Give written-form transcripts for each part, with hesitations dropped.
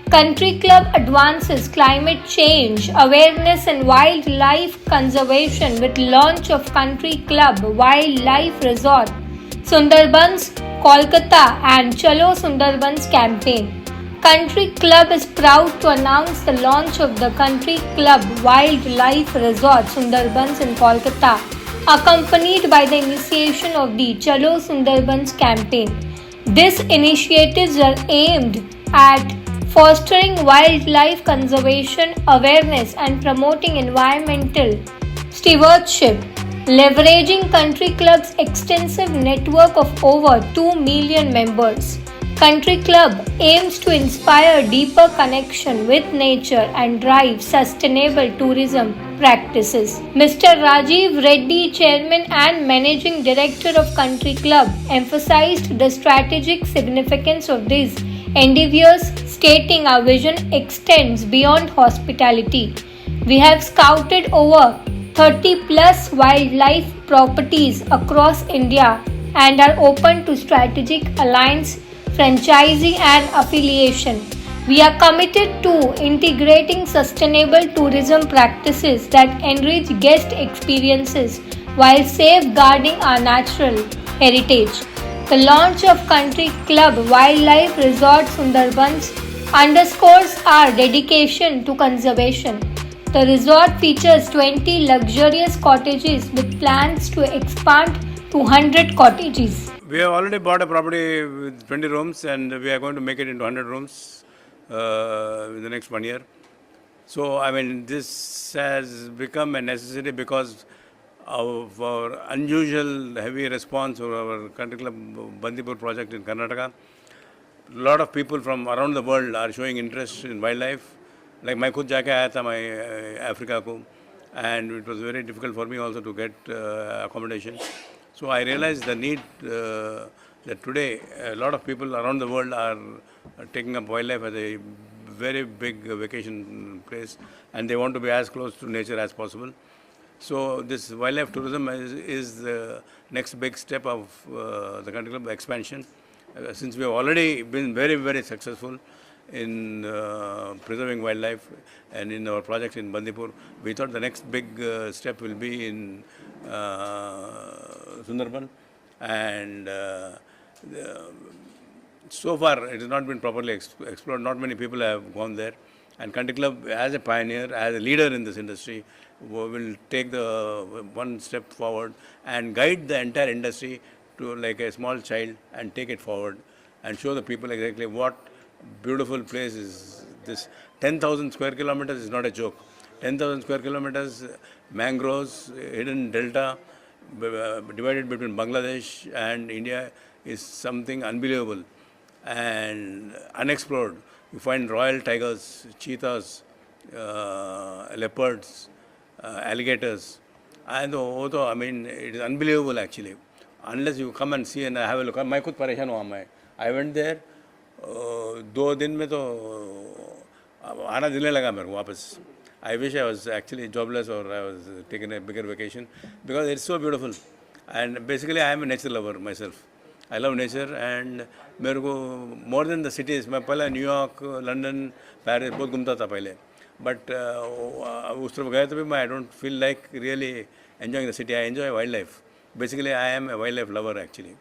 Country Club advances climate change, awareness and wildlife conservation with launch of Country Club Wildlife Resort, Sundarbans, Kolkata and Chalo Sundarbans campaign. Country Club is proud to announce the launch of the Country Club Wildlife Resort Sundarbans in Kolkata, accompanied by the initiation of the Chalo Sundarbans campaign. These initiatives are aimed at fostering wildlife conservation awareness and promoting environmental stewardship. Leveraging Country Club's extensive network of over 2 million members, Country Club aims to inspire deeper connection with nature and drive sustainable tourism practices. Mr. Rajiv Reddy, Chairman and Managing Director of Country Club, emphasized the strategic significance of these endeavors, stating our vision extends beyond hospitality. We have scouted over 30 plus wildlife properties across India and are open to strategic alliance, franchisee and affiliation. We are committed to integrating sustainable tourism practices that enrich guest experiences while safeguarding our natural heritage. The launch of Country Club Wildlife Resort Sundarbans underscores our dedication to conservation. The resort features 20 luxurious cottages with plans to expand to 100 cottages. We have already bought a property with 20 rooms and we are going to make it into 100 rooms in the next 1 year. So, this has become a necessity because of our unusual heavy response to our Country Club Bandipur project in Karnataka. A lot of people from around the world are showing interest in wildlife. Like मैं खुद जाके आया था Africa को, and it was very difficult for me also to get accommodation. So I realized the need that today a lot of people around the world are taking up wildlife as a very big vacation place, and they want to be as close to nature as possible. So this wildlife tourism is the next big step of the Country Club expansion. Since we have already been very, very successful in preserving wildlife and in our projects in Bandipur, we thought the next big step will be in Sundarban, and so far it has not been properly explored. Not many people have gone there, and Country Club, as a pioneer, as a leader in this industry, will take the one step forward and guide the entire industry to like a small child and take it forward and show the people exactly what beautiful place is this. 10,000 square kilometers is not a joke. 10,000 square kilometers, mangroves, hidden delta, divided between Bangladesh and India is something unbelievable and unexplored. You find royal tigers, cheetahs, leopards, alligators, and it is unbelievable actually. Unless you come and see and have a look. मैं खुद परेशान हुआ मैं. I went there. 2 दिन में तो आना दिलने लगा मेरे को वापस. I wish I was actually jobless or I was taking a bigger vacation because it's so beautiful. And basically I am a nature lover myself. I love nature and मेरे को more than the cities. मैं पहले New York, London, Paris बहुत घूमता था पहले. But उस तरफ गए तो भी I don't feel like really enjoying the city. I enjoy wildlife. Basically I am a wildlife lover actually.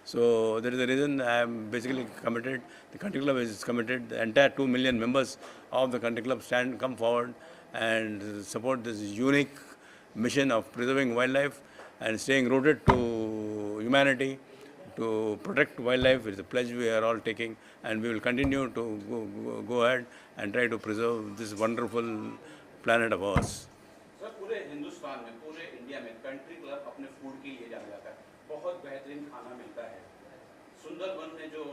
So that is the reason I am basically committed. The Country Club is committed. The entire 2 million members of the Country Club come forward and support this unique mission of preserving wildlife and staying rooted to humanity, to protect wildlife. It's a pledge we are all taking, and we will continue to go ahead and try to preserve this wonderful planet of ours. Sir पूरे हिंदुस्तान में, पूरे India में country club अपने food के लिए जाना जाता है. बहुत बेहतरीन खाना मिलता है. सुंदरबन में जो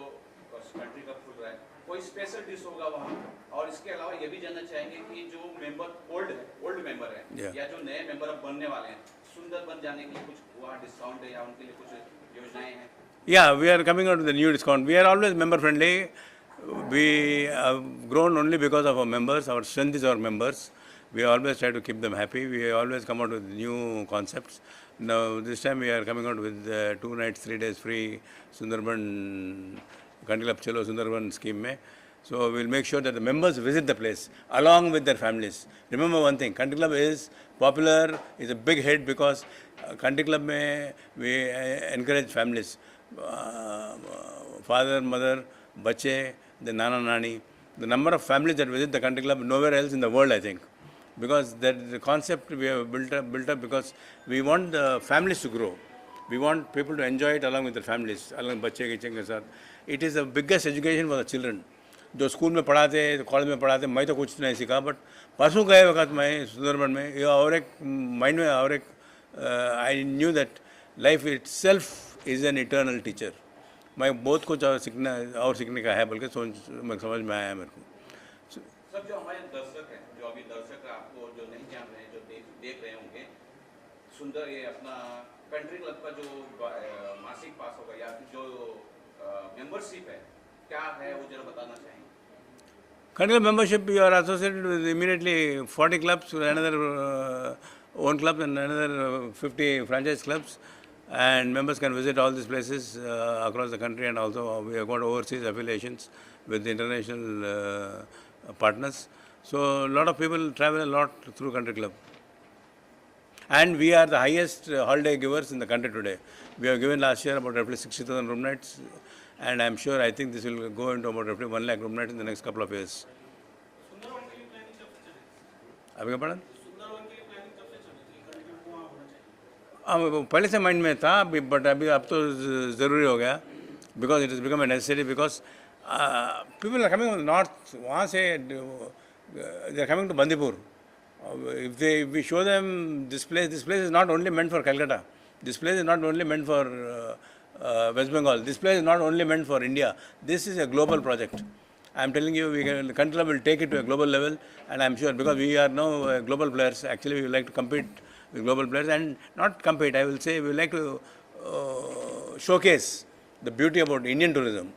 कंट्री क्लब खुल रहा है, कोई स्पेशल डिश होगा वहाँ. और इसके अलावा ये भी जानना चाहेंगे कि जो मेंबर ओल्ड मेंबर हैं या जो नए मेंबर अब बनने वाले हैं, सुंदरबन जाने के लिए कुछ वहाँ डिस्काउंट है या उनके लिए कुछ योजनाएं हैं? Yeah, we are coming out with a new discount. We are always member friendly. We have grown only because of our members. Our strength is our members. We always try to keep them happy. We always come out with new concepts. Now, this time we are coming out with 2 nights, 3 days free Sundarban Country Club Chalo Sundarban scheme. So we'll make sure that the members visit the place along with their families. Remember one thing, Country Club is popular, is a big hit because Country Club mein we encourage families, father, mother, bache, the nana, nani. The number of families that visit the Country Club nowhere else in the world, I think. Because that the concept we have built up because we want the families to grow. We want people to enjoy it along with their families, along बच्चे के साथ. It is the biggest education for the children. जो school में पढ़ाते, college में पढ़ाते, मैं तो कुछ नहीं सीखा, बट परसों गए वक्त मैं सुंदरबन में ये और एक माइंड में और एक I knew that life itself is an eternal teacher. मैं बहुत कुछ और सीखने का है बल्कि समझ में आया मेरे को. सब जो हमारे दर्शक हैं, जो अभी दर्शक आपको जो नहीं जान रहे हैं, जो देख रहे होंगे, सुंदर ये अपना कंट्री क्लब का जो मासिक पास होगा या जो मेंबरशिप है क्या है वो जरा बताना चाहेंगे. Country Club membership, you are associated with immediately 40 clubs, another own clubs and another 50 franchise clubs, and members can visit all these places across the country, and also we have got overseas affiliations with international partners. So a lot of people travel a lot through Country Club. And we are the highest holiday givers in the country today. We have given last year about roughly 60,000 room nights, and I am sure, I think this will go into about roughly 1 lakh room nights in the next couple of years. आपका पढ़ा? पहले से mind में था, but अभी अब तो ज़रूरी हो गया, because it has become a necessity, because people are coming from the north, वहाँ से they are coming to Bandipur. If we show them this place is not only meant for Calcutta. This place is not only meant for West Bengal. This place is not only meant for India. This is a global project. I am telling you, the Country Club will take it to a global level, and I am sure, because we are now global players. Actually, we would like to compete with global players, and not compete, I will say, we would like to showcase the beauty about Indian tourism.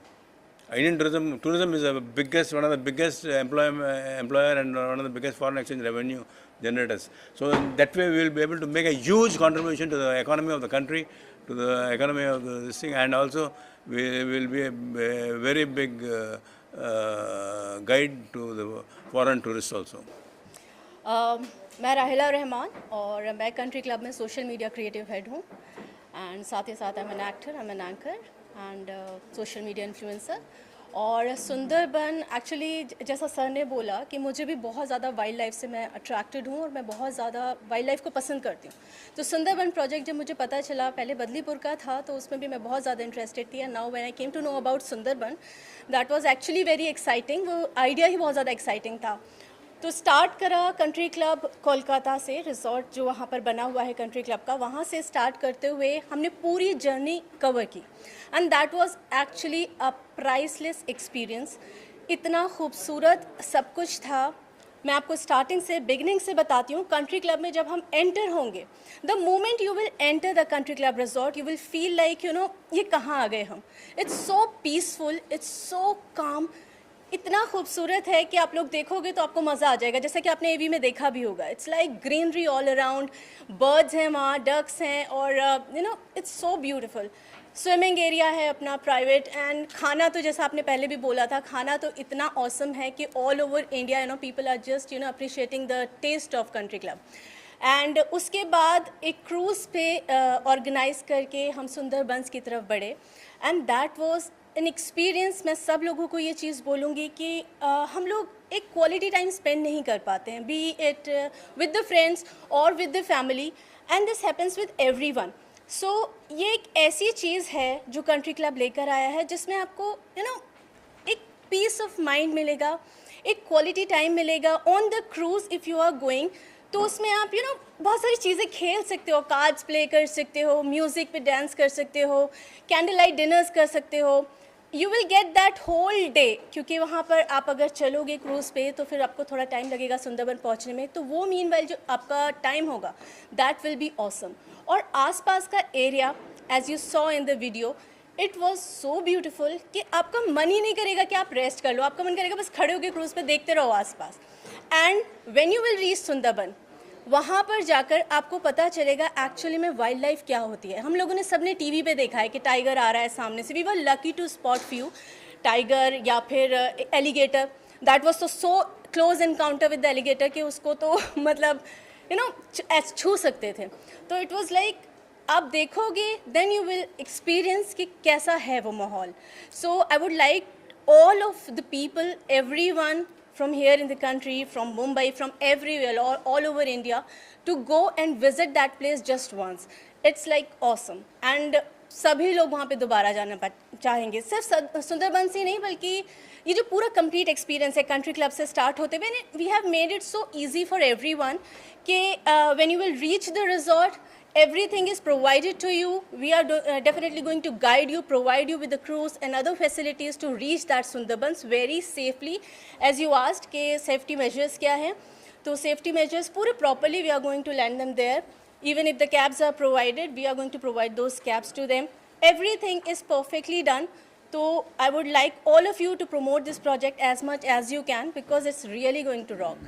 Indian tourism is one of the biggest employer and one of the biggest foreign exchange revenue generators. So that way we will be able to make a huge contribution to the economy of the country, to the economy of this thing, and also we will be a very big guide to the foreign tourists also. मैं राहिला रहमान और मैं country club में social media creative head हूँ, and साथ ही साथ I am an actor, I am an anchor and social media influencer. और Sundarban actually जैसा सर ने बोला कि मुझे भी बहुत ज़्यादा वाइल्ड लाइफ से मैं अट्रैक्टेड हूँ और मैं बहुत ज़्यादा वाइल्ड लाइफ को पसंद करती हूँ. तो सुंदरबन प्रोजेक्ट जब मुझे पता चला, पहले बदलीपुर का था तो उसमें भी मैं बहुत ज़्यादा इंटरेस्टेड थी, and now when I came to know about Sundarban, that was actually very exciting. वो आइडिया ही बहुत ज़्यादा एक्साइटिंग था. तो स्टार्ट करा कंट्री क्लब कोलकाता से, रिजॉर्ट जो वहाँ पर बना हुआ है कंट्री क्लब का, वहाँ से स्टार्ट करते हुए हमने पूरी जर्नी कवर की, and that was actually a priceless experience. इतना खूबसूरत सब कुछ था. मैं आपको स्टार्टिंग से, बिगनिंग से बताती हूँ. कंट्री क्लब में जब हम एंटर होंगे, the moment you will enter the country club resort, you will feel like ये कहाँ आ गए हम. It's so peaceful, it's so काम. इतना खूबसूरत है कि आप लोग देखोगे तो आपको मज़ा आ जाएगा, जैसा कि आपने एवी में देखा भी होगा. It's like greenery all around, birds हैं वहाँ, डक्स हैं, और it's so beautiful. Swimming area है अपना प्राइवेट, एंड खाना तो जैसा आपने पहले भी बोला था, खाना तो इतना ऑसम है कि all over India people are just appreciating the taste of country club. And उसके बाद एक क्रूज़ पे ऑर्गेनाइज करके हम सुंदरबंस की तरफ बढ़े, and that was an experience. मैं सब लोगों को ये चीज़ बोलूँगी कि हम लोग एक क्वालिटी टाइम स्पेंड नहीं कर पाते हैं, be it with the friends और with the family, and this happens with everyone. So ये एक ऐसी चीज़ है जो कंट्री क्लब लेकर आया है, जिसमें आपको एक पीस ऑफ माइंड मिलेगा, एक क्वालिटी टाइम मिलेगा on the cruise. If you are going तो उसमें आप बहुत सारी चीज़ें खेल सकते हो, कार्ड्स प्ले कर सकते हो, म्यूज़िक पे डांस कर सकते हो, कैंडल लाइट डिनर्स कर सकते हो. You will get that whole day, क्योंकि वहाँ पर आप अगर चलोगे क्रूज़ पे तो फिर आपको थोड़ा टाइम लगेगा सुंदरबन पहुँचने में, तो वो मीनवाइल जो आपका टाइम होगा दैट विल बी ऑसम. और आसपास का area, as you saw in the video, it was so beautiful कि आपका मन ही नहीं करेगा कि आप रेस्ट कर लो. आपका मन करेगा बस खड़े होकर क्रूज़ पे देखते रहो आसपास. And when you will reach Sundarban, वहाँ पर जाकर आपको पता चलेगा एक्चुअली में वाइल्ड लाइफ क्या होती है. हम लोगों ने सबने टीवी पे देखा है कि टाइगर आ रहा है सामने से. We were lucky to spot few tiger या फिर alligator, that was so close encounter with the alligator कि उसको तो मतलब छू सकते थे. तो इट वाज लाइक आप देखोगे देन यू विल एक्सपीरियंस कि कैसा है वो माहौल. So I would like all of the people, everyone from here in the country, from Mumbai, from everywhere, all over India, to go and visit that place just once. It's like awesome. And सभी लोग वहाँ पे दोबारा जाना चाहेंगे. सिर्फ सुंदरबन से नहीं बल्कि ये जो पूरा कंप्लीट एक्सपीरियंस है कंट्री क्लब से स्टार्ट होते हुए, we have made it so easy for everyone कि when you will reach the resort, everything is provided to you. We are definitely going to guide you, provide you with the cruise and other facilities to reach that Sundarbans very safely. As you asked कि safety measures क्या हैं, तो safety measures पूरे properly we are going to land them there. Even if the cabs are provided, we are going to provide those cabs to them. Everything is perfectly done. So I would like all of you to promote this project as much as you can because it's really going to rock.